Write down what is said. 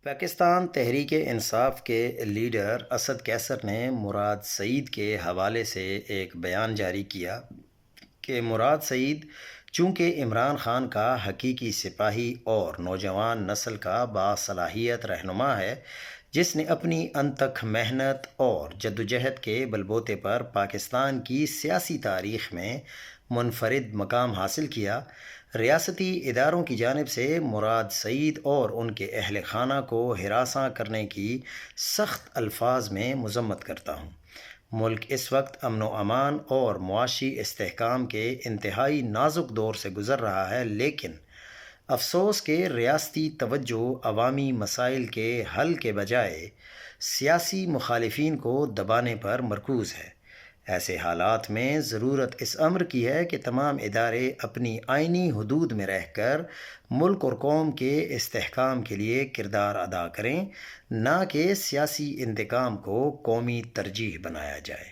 پاکستان تحریک انصاف کے لیڈر اسد کیسر نے مراد سعید کے حوالے سے ایک بیان جاری کیا کہ مراد سعید چونکہ عمران خان کا حقیقی سپاہی اور نوجوان نسل کا باصلاحیت رہنما ہے، جس نے اپنی انتھک محنت اور جدوجہد کے بلبوتے پر پاکستان کی سیاسی تاریخ میں منفرد مقام حاصل کیا، ریاستی اداروں کی جانب سے مراد سعید اور ان کے اہل خانہ کو ہراساں کرنے کی سخت الفاظ میں مذمت کرتا ہوں۔ ملک اس وقت امن و امان اور معاشی استحکام کے انتہائی نازک دور سے گزر رہا ہے، لیکن افسوس کہ ریاستی توجہ عوامی مسائل کے حل کے بجائے سیاسی مخالفین کو دبانے پر مرکوز ہے۔ ایسے حالات میں ضرورت اس امر کی ہے کہ تمام ادارے اپنی آئینی حدود میں رہ کر ملک اور قوم کے استحکام کے لیے کردار ادا کریں، نہ کہ سیاسی انتقام کو قومی ترجیح بنایا جائے۔